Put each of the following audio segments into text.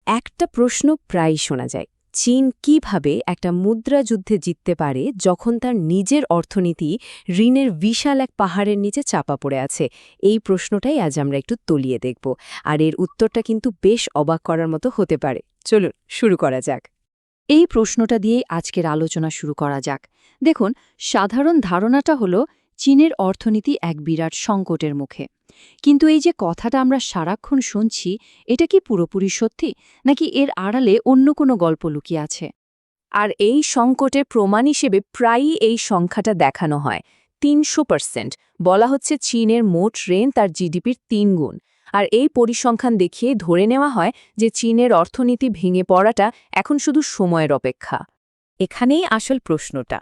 একটা প্রশ্ন প্রায়ই শোনা যায়, চীন কিভাবে একটা মুদ্রা যুদ্ধে জিততে পারে যখন তার নিজের অর্থনীতি ঋণের বিশাল এক পাহাড়ের নিচে চাপা পড়ে আছে? এই প্রশ্নটাই আজ আমরা একটু তলিয়ে দেখব, আর এর উত্তরটা কিন্তু বেশ অবাক করার মতো হতে পারে। চলুন শুরু করা যাক। এই প্রশ্নটা দিয়েই আজকের আলোচনা শুরু করা যাক। দেখুন, সাধারণ ধারণাটা হলো চীনের অর্থনীতি এক বিরাট সংকটের মুখে। কিন্তু এই যে কথাটা আমরা সারাক্ষণ শুনছি, এটা কি পুরোপুরি সত্যি, নাকি এর আড়ালে অন্য কোনো গল্প লুকিয়ে আছে? আর এই সংকটের প্রমাণ হিসেবে প্রায়ই এই সংখ্যাটা দেখানো হয়। ৩০০%। বলা হচ্ছে চীনের মোট ঋণ তার জিডিপির ৩ গুণ। আর এই পরিসংখ্যান দেখিয়ে ধরে নেওয়া হয় যে চীনের অর্থনীতি ভেঙে পড়াটা এখন শুধু সময়ের অপেক্ষা। এখানেই আসল প্রশ্নটা,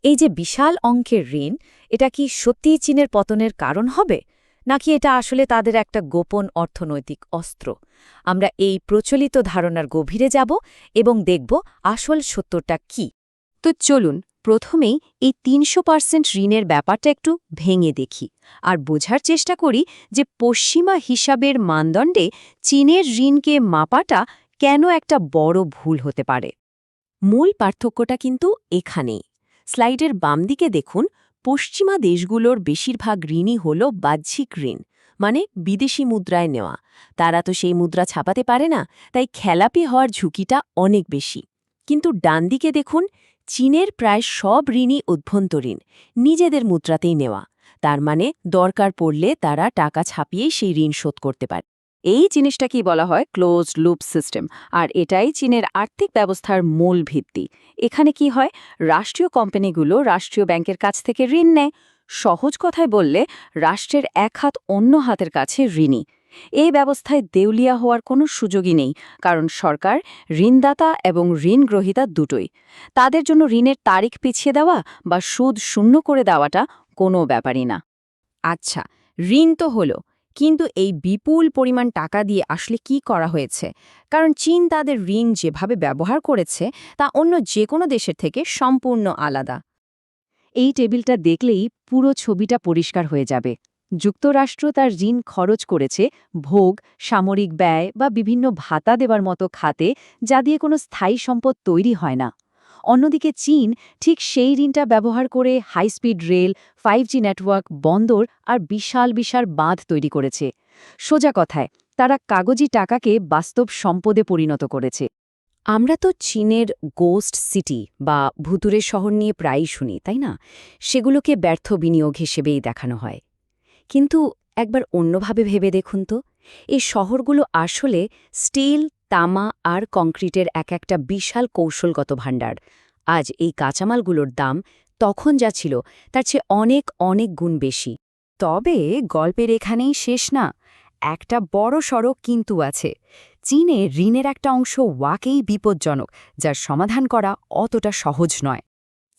এই যে বিশাল অঙ্কের ঋণ, এটা কি সত্যিই চীনের পতনের কারণ হবে, নাকি এটা আসলে তাদের একটা গোপন অর্থনৈতিক অস্ত্র? আমরা এই প্রচলিত ধারণার গভীরে যাব এবং দেখব আসল সত্যটা কি। তো চলুন প্রথমেই এই ৩০০% ঋণের ব্যাপারটা একটু ভেঙে দেখি আর বোঝার চেষ্টা করি যে পশ্চিমা হিসাবের মানদণ্ডে চীনের ঋণকে মাপাটা কেন একটা বড় ভুল হতে পারে। মূল পার্থক্যটা কিন্তু এখানেই। স্লাইডের বাম দিকে দেখুন, পশ্চিমা দেশগুলোর বেশিরভাগ ঋণই হল বাহ্যিক ঋণ, মানে বিদেশি মুদ্রায় নেওয়া। তারা তো সেই মুদ্রা ছাপাতে পারে না, তাই খেলাপি হওয়ার ঝুঁকিটা অনেক বেশি। কিন্তু ডান দিকে দেখুন, চীনের প্রায় সব ঋণই অভ্যন্তরীণ, নিজেদের মুদ্রাতেই নেওয়া। তার মানে দরকার পড়লে তারা টাকা ছাপিয়েই সেই ঋণ শোধ করতে পারে। এই জিনিসটাকেই বলা হয় ক্লোজড লুপ সিস্টেম, আর এটাই চীনের আর্থিক ব্যবস্থার মূল ভিত্তি। এখানে কি হয়, রাষ্ট্রীয় কোম্পানিগুলো রাষ্ট্রীয় ব্যাংকের কাছ থেকে ঋণ নেয়। সহজ কথায় বললে, রাষ্ট্রের এক হাত অন্য হাতের কাছে ঋণী। এই ব্যবস্থায় দেউলিয়া হওয়ার কোনো সুযোগই নেই, কারণ সরকার, ঋণদাতা এবং ঋণগ্রহীতা দুটোই। তাদের জন্য ঋণের তারিখ পিছিয়ে দেওয়া বা সুদ শূন্য করে দেওয়াটা কোনো ব্যাপারই না। আচ্ছা, ঋণ তো হলো, কিন্তু এই বিপুল পরিমাণ টাকা দিয়ে আসলে কি করা হয়েছে? কারণ চীন তাদের ঋণ যেভাবে ব্যবহার করেছে তা অন্য যে কোনো দেশের থেকে সম্পূর্ণ আলাদা। এই টেবিলটা দেখলেই পুরো ছবিটা পরিষ্কার হয়ে যাবে। যুক্তরাষ্ট্র তার ঋণ খরচ করেছে ভোগ, সামরিক ব্যয় বা বিভিন্ন ভাতা দেওয়ার মতো খাতে, যা দিয়ে কোনো স্থায়ী সম্পদ তৈরি হয় না। অন্যদিকে চীন ঠিক সেই ঋণটা ব্যবহার করে হাইস্পিড রেল, 5G নেটওয়ার্ক, বন্দর আর বিশাল বিশাল বাঁধ তৈরি করেছে। সোজা কথায়, তারা কাগজি টাকাকে বাস্তব সম্পদে পরিণত করেছে। আমরা তো চীনের গোস্ট সিটি বা ভুতুরে শহর নিয়ে প্রায়ই শুনি, তাই না? সেগুলোকে ব্যর্থ বিনিয়োগ হিসেবেই দেখানো হয়। কিন্তু একবার অন্যভাবে ভেবে দেখুন তো, এই শহরগুলো আসলে স্টিল, তামা আর কংক্রিটের এক একটা বিশাল কৌশলগত ভাণ্ডার। আজ এই কাঁচামালগুলোর দাম তখন যা ছিল তার চেয়ে অনেক অনেক গুণ বেশি। তবে গল্পের এখানেই শেষ না, একটা বড় সড়ক কিন্তু আছে। চীনে ঋণের একটা অংশ ওয়াকেই বিপজ্জনক, যার সমাধান করা অতটা সহজ নয়।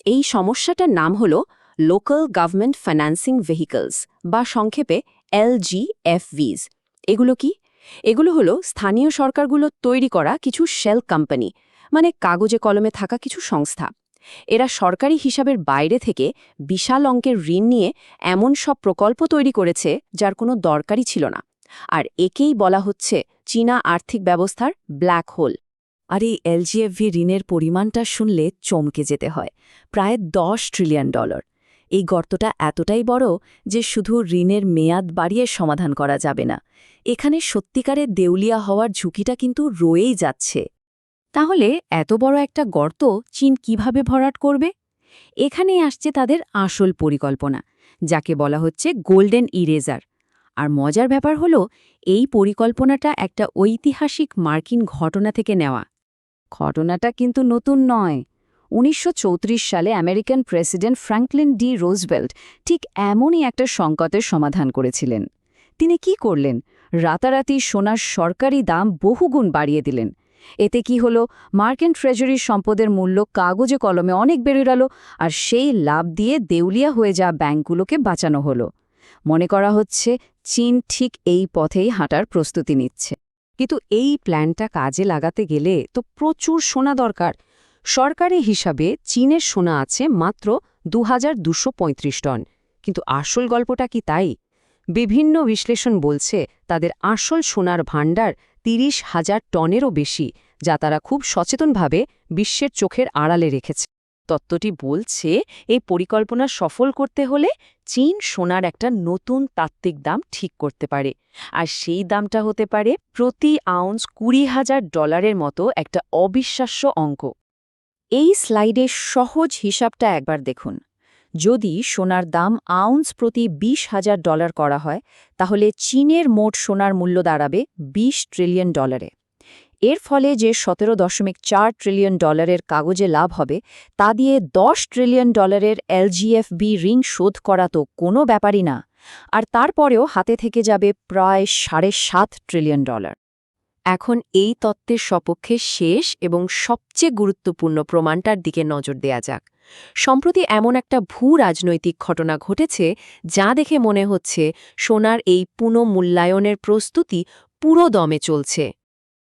এই সমস্যাটার নাম হল লোকাল গভর্নমেন্ট ফাইন্যান্সিং ভেহিকলস, বা সংক্ষেপে LGFVs। এগুলো কি? এগুলো হলো স্থানীয় সরকারগুলো তৈরি করা কিছু শেল কোম্পানি, মানে কাগজে কলমে থাকা কিছু সংস্থা। এরা সরকারি হিসাবের বাইরে থেকে বিশাল অঙ্কের ঋণ নিয়ে এমন সব প্রকল্প তৈরি করেছে যার কোনো দরকারই ছিল না। আর একেই বলা হচ্ছে চীনা আর্থিক ব্যবস্থার ব্ল্যাক হোল। আর এই LGFV ঋণের পরিমাণটা শুনলে চমকে যেতে হয়, প্রায় $10 ট্রিলিয়ন। এই গর্তটা এতটাই বড় যে শুধু ঋণের মেয়াদ বাড়িয়ে সমাধান করা যাবে না। এখানে সত্যিকারের দেউলিয়া হওয়ার ঝুঁকিটা কিন্তু রয়েই যাচ্ছে। তাহলে এত বড় একটা গর্ত চীন কিভাবে ভরাট করবে? এখানেই আসছে তাদের আসল পরিকল্পনা, যাকে বলা হচ্ছে গোল্ডেন ইরেজার। আর মজার ব্যাপার হলো, এই পরিকল্পনাটা একটা ঐতিহাসিক মার্কিন ঘটনা থেকে নেওয়া। ঘটনাটা কিন্তু নতুন নয়। ১৯৩৪ সালে American president Franklin D Roosevelt ঠিক এমনই একটা সংকটের সমাধান করেছিলেন। তিনি কি করলেন? রাতারাতি সোনার সরকারি দাম বহুগুণ বাড়িয়ে দিলেন। এতে কি হলো, মার্কিন ট্রেজারির সম্পদের মূল্য কাগজে কলমে অনেক বেড়ে গেল, আর সেই লাভ দিয়ে দেউলিয়া হয়ে যাওয়া ব্যাংকগুলোকে বাঁচানো হলো। মনে করা হচ্ছে চীন ঠিক এই পথেই হাঁটার প্রস্তুতি নিচ্ছে। কিন্তু এই প্ল্যানটা কাজে লাগাতে গেলে তো প্রচুর সোনা দরকার। সরকারি হিসাবে চীনের সোনা আছে মাত্র ২,২৩৫ টন। কিন্তু আসল গল্পটা কি তাই? বিভিন্ন বিশ্লেষণ বলছে তাদের আসল সোনার ভাণ্ডার 30,000 টনেরও বেশি, যা তারা খুব সচেতনভাবে বিশ্বের চোখের আড়ালে রেখেছে। তত্ত্বটি বলছে এই পরিকল্পনা সফল করতে হলে চীন সোনার একটা নতুন তাত্ত্বিক দাম ঠিক করতে পারে, আর সেই দামটা হতে পারে প্রতি আউন্স $20,000 মতো একটা অবিশ্বাস্য অঙ্ক। এই স্লাইডের সহজ হিসাবটা একবার দেখুন। যদি সোনার দাম আউন্স প্রতি $20,000 করা হয়, তাহলে চীনের মোট সোনার মূল্য দাঁড়াবে $20 ট্রিলিয়ন। এর ফলে যে $17.4 ট্রিলিয়ন কাগজে লাভ হবে, তা দিয়ে $10 ট্রিলিয়ন এলজিএফবি ঋণ শোধ করা তো কোনো ব্যাপারই না। আর তারপরেও হাতে থেকে যাবে প্রায় $7.5 ট্রিলিয়ন। এখন এই তত্ত্বের সপক্ষে শেষ এবং সবচেয়ে গুরুত্বপূর্ণ প্রমাণটার দিকে নজর দেয়া যাক। সম্প্রতি এমন একটা ভূ-রাজনৈতিক ঘটনা ঘটেছে যা দেখে মনে হচ্ছে সোনার এই পুনঃমূল্যায়নের প্রস্তুতি পুরো দমে চলছে।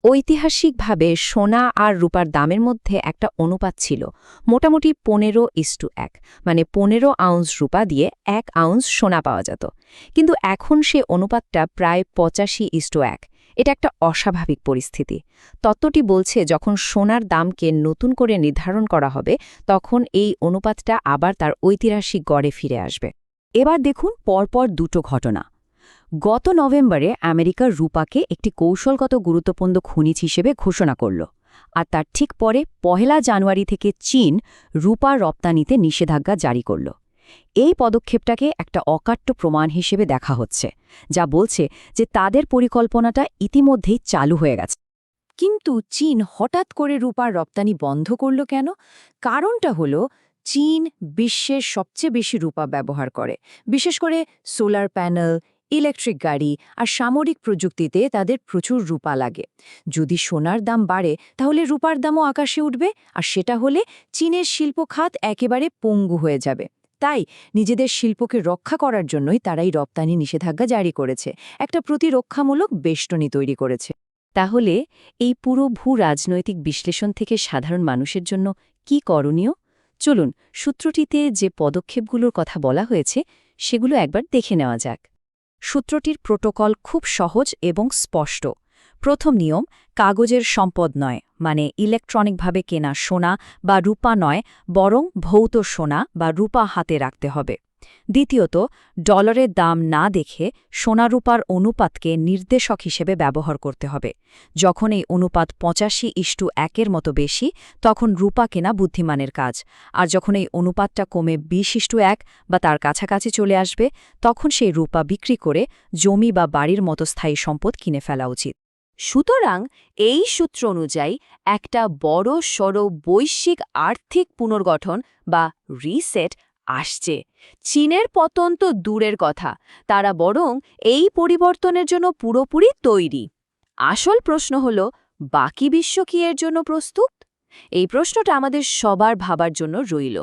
ঐতিহাসিকভাবে সোনা আর রূপার দামের মধ্যে একটা অনুপাত ছিল, মোটামুটি 15:1, মানে 15 আউন্স রূপা দিয়ে 1 আউন্স সোনা পাওয়া যেত। কিন্তু এখন সে অনুপাতটা প্রায় 85:1। এটা একটা অস্বাভাবিক পরিস্থিতি। তত্ত্বটি বলছে যখন সোনার দামকে নতুন করে নির্ধারণ করা হবে, তখন এই অনুপাতটা আবার তার ঐতিহাসিক গড়ে ফিরে আসবে। এবার দেখুন পরপর দুটো ঘটনা। গত নভেম্বরে আমেরিকার রূপাকে একটি কৌশলগত গুরুত্বপূর্ণ খনিজ হিসেবে ঘোষণা করল, আর তার ঠিক পরে 1 জানুয়ারি থেকে চীন রূপার রপ্তানিতে নিষেধাজ্ঞা জারি করল। এই পদক্ষেপটাকে একটা অকাট্য প্রমাণ হিসেবে দেখা হচ্ছে, যা বলছে যে তাদের পরিকল্পনাটা ইতিমধ্যেই চালু হয়ে গেছে। কিন্তু চীন হঠাৎ করে রূপার রপ্তানি বন্ধ করল কেন? কারণটা হলো চীন বিশ্বের সবচেয়ে বেশি রূপা ব্যবহার করে, বিশেষ করে সোলার প্যানেল, ইলেকট্রিক গাড়ি আর সামরিক প্রযুক্তিতে তাদের প্রচুর রূপা লাগে। যদি সোনার দাম বাড়ে, তাহলে রূপার দামও আকাশে উঠবে, আর সেটা হলে চীনের শিল্প খাত একেবারে পঙ্গু হয়ে যাবে। তাই নিজেদের শিল্পকে রক্ষা করার জন্যই তারাই রপ্তানি নিষেধাজ্ঞা জারি করেছে, একটা প্রতিরক্ষামূলক বেষ্টনী তৈরি করেছে। তাহলে এই পুরো ভূ-রাজনৈতিক বিশ্লেষণ থেকে সাধারণ মানুষের জন্য কি করণীয়? চলুন সূত্রটিতে যে পদক্ষেপগুলোর কথা বলা হয়েছে সেগুলো একবার দেখে নেওয়া যাক। সূত্রটির প্রোটোকল খুব সহজ এবং স্পষ্ট। প্রথম নিয়ম, কাগজের সম্পদ নয়, মানে ইলেকট্রনিকভাবে কেনা সোনা বা রূপা নয়, বরং ভৌত সোনা বা রূপা হাতে রাখতে হবে। দ্বিতীয়ত, ডলারের দাম না দেখে সোনা রূপার অনুপাতকে নির্দেশক হিসেবে ব্যবহার করতে হবে। যখন এই অনুপাত 85:1 মতো বেশি, তখন রূপা কেনা বুদ্ধিমানের কাজ, আর যখন এই অনুপাতটা কমে 20:1 বা তার কাছাকাছি চলে আসবে, তখন সেই রূপা বিক্রি করে জমি বা বাড়ির মতো স্থায়ী সম্পদ কিনে ফেলা উচিত। সুতরাং এই সূত্র অনুযায়ী একটা বড় সড় বৈশ্বিক আর্থিক পুনর্গঠন বা রিসেট আসছে। চীনের পতন তো দূরের কথা, তারা বরং এই পরিবর্তনের জন্য পুরোপুরি তৈরি। আসল প্রশ্ন হল, বাকি বিশ্ব কি এর জন্য প্রস্তুত? এই প্রশ্নটা আমাদের সবার ভাবার জন্য রইল।